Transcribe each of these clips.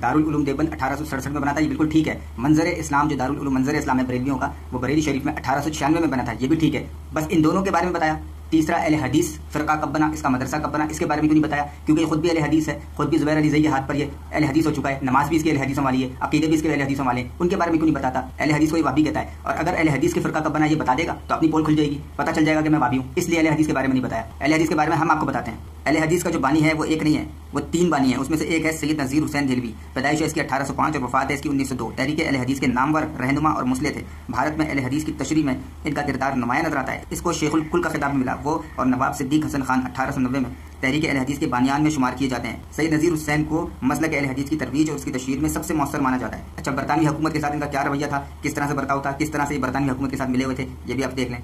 दारुल उलूम देवबंद 1867 में बना था, ये बिल्कुल ठीक है। मंजर इस्लाम जो दारुल उलूम मंजर इस्लाम है बरेलवियों का, वो बरेली शरीफ में 1896 में बना था, ये भी ठीक है। बस इन दोनों के बारे में बताया। तीसरा अहले हदीस फ़िरका कब बना, इसका मदरसा कब बना, इसके बारे में क्यों नहीं बताया? क्योंकि ये खुद भी अहले हदीस है, खुद भी ज़ुबैर अली ज़ई के हाथ पर ये अहले हदीस हो चुका है, नमाज भी इसके अहले हदीसों वाली है, अकीदे भी इसके अहले हदीसों वाले हैं, उनके बारे में क्यों नहीं बताता? अहले हदीस को ये वाबी कहता है, और अगर अहले हदीस के फ़िरका कब बना ये बता देगा तो अपनी पोल खुल जाएगी, पता चल जाएगा कि मैं वाबी हूँ। इसलिए अहले हदीस के बारे में नहीं बताया। अहले हदीस के बारे में हम आपको बताते हैं। अहले हदीस का जो बानी है वो एक नहीं है, वो 3 बानी है। उसमें से एक है सैयद नज़ीर हुसैन देहलवी, पैदाइश है इसकी 1805 और वफात है इसकी 1902। तहरीक अहले हदीस के नामवर रहनुमा और मुसले थे। भारत में अहले हदीस की तशरीह में इनका किरदार नुमाया नजर आता है। इसको शेखुल कुल का खिताब मिला, वो और नवाब सिद्दीक हसन खान 1890 में तहरीक अहले हदीस के बानियान में शुमार किए जाते हैं। सैयद नज़ीर हुसैन को मसलक अहले हदीस की तरवीज और उसकी तशहीर में सबसे मौसर माना जाता है। अच्छा, बरतानवी हुकूमत के साथ इनका क्या रवैया था, किस तरह से बर्ताव था, किस तरह से बरतानवी हुकूमत के साथ मिले हुए थे, ये भी आप देख लें।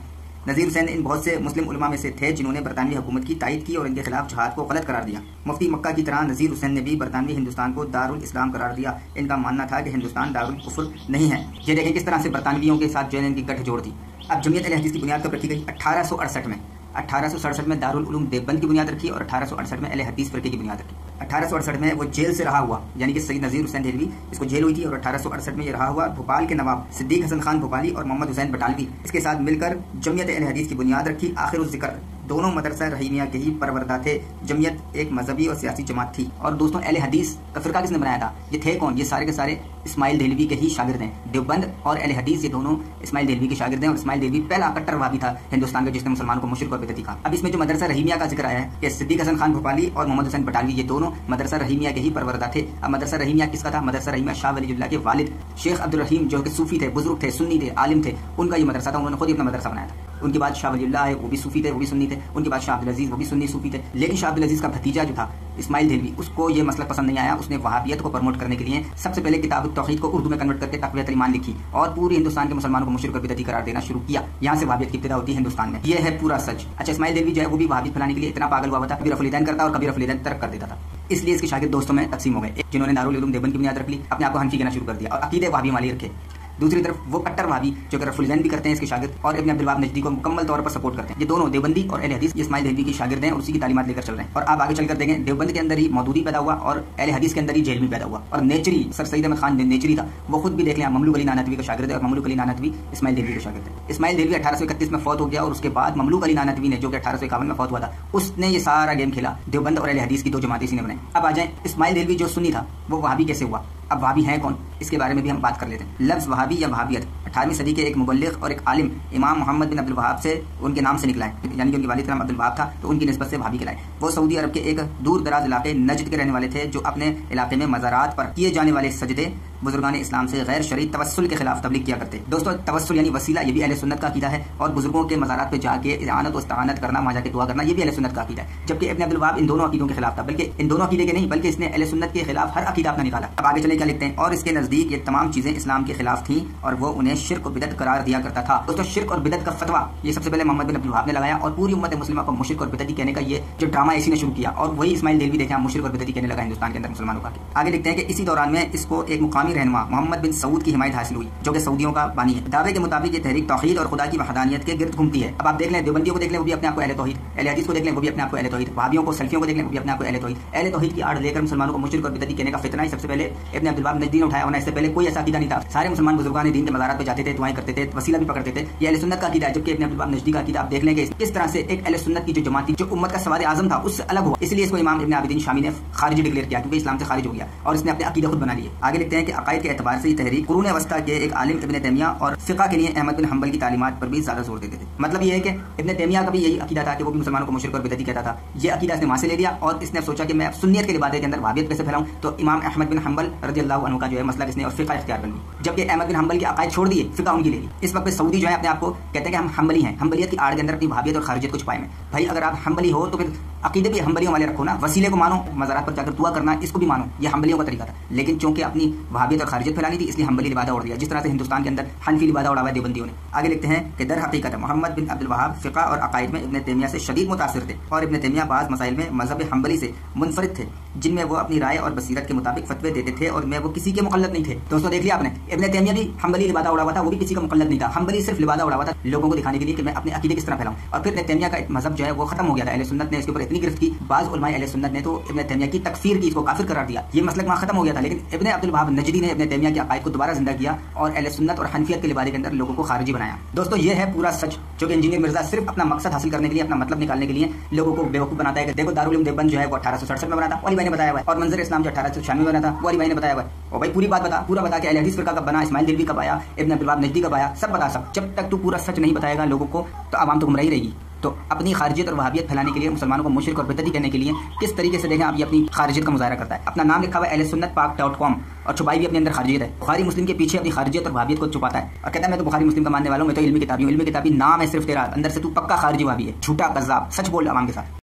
नज़ीर हुसैन इन बहुत से मुस्लिम उलमा में से थे जिन्होंने बरतानवी हुकूमत की तायद की और इनके खिलाफ जहाद को गलत करार दिया। मुफ्ती मक्का की तरह नज़ीर हुसैन ने भी बरतानवी हिंदुस्तान को दारुल इस्लाम करार दिया। इनका मानना था कि हिंदुस्तान दारुल कुफ्र नहीं है। ये देखें किस तरह से बरतानवियों के साथ जो है इनकी गठजोड़ थी। अब जमीयत अहले हदीस की बुनियाद कब रखी गई? 1868 में। 1867 में दारुल उलूम देवबंद की बुनियाद रखी और 1868 में अहले हदीस फ़िरके की बुनियाद रखी। 1868 में वो जेल से रहा हुआ, यानी कि सैयद नज़ीर हुसैन देहलवी, इसको जेल हुई थी और 1868 में ये रहा हुआ भोपाल के नवाब सिद्दीक हसन खान भोपाली और मोहम्मद हुसैन बटालवी, इसके साथ मिलकर जमीयत अहले हदीस की बुनियाद रखी। आखिर ज़िक्र दोनों मदरसा रहीमिया के ही परवरदा थे। जमीयत एक मजहबी और सियासी जमात थी। और दोस्तों, अहले हदीस का फ़िरका किसने बनाया था? ये थे कौन? ये सारे के सारे इस्माइल देहलवी के ही शागिर्द हैं। देवबंद और अहले हदीस ये दोनों इस्माइल देहलवी के शागिर्द हैं। और इस्माइल देहलवी पहला कट्टर वहाबी था हिंदुस्तान का जिसने मुसलमानों को मुशरिक और बिदअती कहा। अब इसमें जो मदरसा रहीमिया का जिक्र आया है कि सिद्दीक हसन खान भोपाली और मोहम्मद हुसैन बटालवी ये दोनों मदरसा रहीमिया के ही परवरदा थे। अब मदरसा रहीमिया किसका था? मदरसा रहीमिया शाह वलीउल्लाह के वालिद शेख अब्दुल रहीम जो कि सूफी थे, बुजुर्ग थे, सुन्नी थे, आलिम थे, उनका ये मदरसा था। उन्होंने खुद ही अपना मदरसा बनाया था। उनके बाद शाह वलीउल्लाह है, वो भी सूफी थे, वो भी सुन्नी थे। उनके बाद शाह अब्दुल अजीज, वो भी सुन्नी सूफी थे। लेकिन शाह अब्दुल अजीज का भतीजा जो था इस्माइल देहलवी, उसको ये मसलक पसंद नहीं आया। उसने वहाबियत को प्रमोट करने के लिए सबसे पहले किताब तौहीद को उर्दू में कन्वर्ट करके तक़वियतुल ईमान लिखी और पूरी हिंदुस्तान के मुसलमानों को मुशरिक और बिदअती करार देना शुरू किया। यहाँ से वहाबियत की इब्तिदा होती है हिंदुस्तान में। ये है पूरा सच। अच्छा, इस्माइल देहलवी जो है वो भी वहाबियत फैलाने के लिए इतना पागल हुआ था, कभी रफ़ुल यदैन करता और कभी रफ़ुल यदैन तर्क कर देता था। इसलिए इसके शागिर्द दोस्तों में तकसीम हो गए। जिन्होंने दारुल उलूम देवबंद की बुनियाद रख ली, अपने आप को हनफी कहना शुरू कर दिया और अकीदे वहाबी वाली रखे। दूसरी तरफ वो कट्टर वहाबी जो कि रफ़ुल यदैन भी करते हैं इसके शागिर्द और इब्न अब्दुल वहाब नजदी को मुकम्मल तौर पर सपोर्ट करते हैं। ये दोनों देवबंदी और अहले हदीस इस्माइल देहलवी की शागिर्द हैं और उसी की तालीमात लेकर चल रहे हैं। और आप आगे चलकर देखें, देवबंद के अंदर ही मौदूदी पैदा हुआ और अहले हदीस के अंदर ही जेहलवी पैदा हुआ। और नेचरी सर सईद अहमद खान नेचरी था, वो खुद भी देख लें, ममलूक अली नानतवी का शागिर्द है और ममलूक अली नानतवी इस्माइल देहलवी का शागिर्द है। इस्माइल देहलवी 1831 में फौत हो गया और उसके बाद ममलूक अली नानतवी ने, जो कि 1851 में फौत हुआ था, उसने ये सारा गेम खेला। देवबंद और अहले हदीस की 2 जमातें इसी ने बनाई। अब आ जाए, इस्माइल देहलवी जो सुन्नी था वो वहाबी कैसे हुआ? अब वहाबी हैं कौन, इसके बारे में भी हम बात कर लेते हैं। लफ्ज़ वहाबी या वहाबियत 18वीं सदी के एक मुबल्लिग और एक आलिम इमाम मोहम्मद बिन अब्दुल वहाब से उनके नाम से निकला है, यानी कि उनके वालिद का नाम अब्दुल वहाब था तो उनकी निस्बत से वहाबी कहलाए। वो सऊदी अरब के एक दूर दराज इलाके नजद के रहने वाले थे जो अपने इलाके में मज़ारात पर किए जाने वाले सजदे बुजुर्गान इस्लाम से गैर शरई तवस्सुल के खिलाफ तबलीग किया करते। दोस्तों, तवस्सुल यानी वसीला, ये भी अहले सुन्नत का अकीदा है। और बुजुर्गों के मज़ारात पे जाके इआनत और इस्ताअनत करना, वहाँ जाके दुआ करना, ये भी अहले सुन्नत का अकीदा है। जबकि इब्न अब्दुल वहाब इन दोनों अकीदों के खिलाफ था, बल्कि इन दोनों अकीदे के नहीं बल्कि इसने अहले सुन्नत के खिलाफ हर अकीदा अपना निकाला। अब आगे चले क्या लिखते हैं, और इसके नज़दीक ये तमाम चीज़ें इस्लाम के खिलाफ थी और वो उन्हें शिर्क और बिदअत करार दिया करता था। दोस्तों, शिर्क और बिदअत का फतवा ये सबसे पहले मोहम्मद बिन अब्दुल वहाब ने लगाया और पूरी उम्मत मुस्लिमा को मुशरिक और बिदअती कहने का ये जो ड्रामा इसी ने शुरू किया और वही इस्माइल देहलवी देखें मुशरिक और बिदअती कहने लगा हिंदुस्तान के अंदर मुसलमानों का। आगे लिखते हैं कि इसी दौरान में इसको एक मुकामी रहनुमा मोहम्मद बिन सऊद की हिमायत हासिल हुई जो कि सऊदियों का बानी है। दावे के मुताबिक ये तहरीक तौहीद और खुदा की वहदानियत के गिर्द घूमती है। अब आप देख लें, देवबंदियों को देख लें, वो भी अपने आप को अहले तौहीद, अहले हदीस को देख लें, वो भी अपने आप को अहले तौहीद, वहाबियों को, सल्फियों को देख लें, वो भी अपने आप को अहले तौहीद। अहले तौहीद की आड़ लेकर मुसलमानों को मुशरिक और बिदअती कहने का फितना ही सबसे पहले इब्न अब्दुल वहाब नजदी ने उठाया। और इससे पहले कोई ऐसा अकीदा नहीं था। सारे मुसलमान बुजुर्गान दीन के मज़ारात पे जाते थे, दुआएं करते थे, वसीला भी पकड़ते थे। ये अहले सुन्नत का अकीदा है। जबकि इब्न अब्दुल वहाब नजदी का अकीदा आप देख लेंगे किस तरह से एक अहले सुन्नत की जो जमात थी, जो उम्मत का सवार आज़म था, उससे अलग हुआ। इसलिए इसको इमाम इब्न आबिदीन शामी ने खारिजी डिक्लेयर किया क्योंकि इस्लाम से खारिज हो गया और इसने अपने अकीदा खुद बना लिए। आगे लिखते हैं कि अकायद के एतबार से ये तहरीक कुरून वस्ता के एक आलिम इब्न तैमिया और फ़िक़्ह के लिए अहमद बिन हम्बल की तालीमात पर भी ज़्यादा जोर देते थे। मतलब ये है कि इब्न तैमिया का भी यही अकीदा था कि वो भी मुसलमानों को मुशरिक और बिदअती कहता था। ये अकीदा इसने वहाँ से ले लिया और इसने सोचा कि मैं सुन्नियत के लिबादे के अंदर वहाबियत कैसे फैलाऊं, तो इमाम अहमद बिन हम्बल रज़ियल्लाहु अन्हु का जो है मसलक इसने और फ़िक़्ह इख्तियार कर ली। जबकि अहमद बिन हम्बल के अकायद छोड़ दिए, फ़िक़्ह उनकी ले ली। इस वक्त सऊदी जो है अपने आप को कहते हैं कि हम हम्बली हैं, हम्बलियत की आड़ के अंदर अपनी वहाबियत और खारिजियत को छुपाए में। भाई अगर आप हम्बली हो तो फिर अकीदे भी हम्बलियों वाले रखो ना, वसीले को मानो, मज़ारात पर जाकर दुआ करना इसको भी मानो, ये हम्बलियों का तरीका था। लेकिन चूंकि अपनी वहाबियत और खारिजियत फैलानी थी इसलिए हम्बली लिबादा उड़ा दिया, जिस तरह से हिंदुस्तान के अंदर हनफी लिबादा उड़ा हुआ है देवबंदियों ने। आगे लिखते हैं कि दर हकीकत मोहम्मद बिन अब्दुल वहाब फ़िक़्ह और अकायद में इब्न तैमिया से शदीद मुतासिर थे और इब्न तैमिया बाज़ मसाइल में मज़हब हम्बली से मुनफरिद थे। जिनमें वो अपनी राय और बसीरत के मुताबिक फतवे देते थे और मैं वो किसी के मुक़ल्लिद नहीं थे। दोस्तों देख लिया आपने, इब्न तैमिया भी हम्बली लिबादा उड़ा हुआ था, वो भी किसी का मुक़ल्लिद नहीं था। हम्बली सिर्फ लिबादा उड़ा हुआ था लोगों को दिखाने के लिए कि मैं अपने अकीदे किस तरह फैलाऊं। और फिर इब्न तैमिया का मजहब जो है वो खत्म हो गया था। अहले सुन्नत ने इसके ऊपर इतनी गिरफ्त की, बाज़ उलमाए अहले सुन्नत ने तो इब्न तैमिया की तकफीर की, इसको काफिर करार दिया। ये मसलक वहाँ खत्म हो गया था। लेकिन इब्न अब्दुल वहाब नजदी ने इब्न तैमिया के अकायद को दोबारा जिंदा किया और अहले सुन्नत और हनफियत के लिबादे के अंदर लोगों को खारिजी बनाया। दोस्तों ये है पूरा सच, जो कि इंजीनियर मिर्जा सिर्फ अपना मकसद हासिल करने के लिए, अपना मतलब निकालने के लिए लोगों को बेवकूफ बनाता है कि देखो दारुल उलूम देवबंद जो है वो 1867 में बना था, अली भाई ने बताया हुआ है, और मंजर इस्लाम जो 1896 में बना था वो अली भाई ने बताया हुआ है। और भाई पूरी बात बता, पूरा बता के अहले हदीस फिरका कब बना, इस्माइल दिलवी कब आया, इब्न अब्दुल वहाब नजदी कब आया, सब बता सब। जब तक तू पूरा सच नहीं बताएगा लोगों को तो आवाम तो गुमराही रहेगी। तो अपनी खारिजियत और वहाबियत फैलाने के लिए, मुसलमानों को मुशरिक और बिदअती कहने के लिए किस तरीके से देखें आप ये अपनी खारिजियत का मुजाहरा करता है। अपना नाम लिखा हुआ है ahlesunnatpak.com और छुपाई भी अपने अंदर खारिजियत है। बुखारी मुस्लिम के पीछे अपनी खारिजियत और वहाबियत को छुपाता है और कहता है मैं तो बुखारी मुस्लिम का मानने वाला हूं, मैं तो इल्मी किताबी हूं। इल्मी किताबी नाम है सिर्फ तेरा, अंदर से तू पक्का खारिजी वहाबी है। झूठा कज़्ज़ाब, सच बोल आवाम के साथ।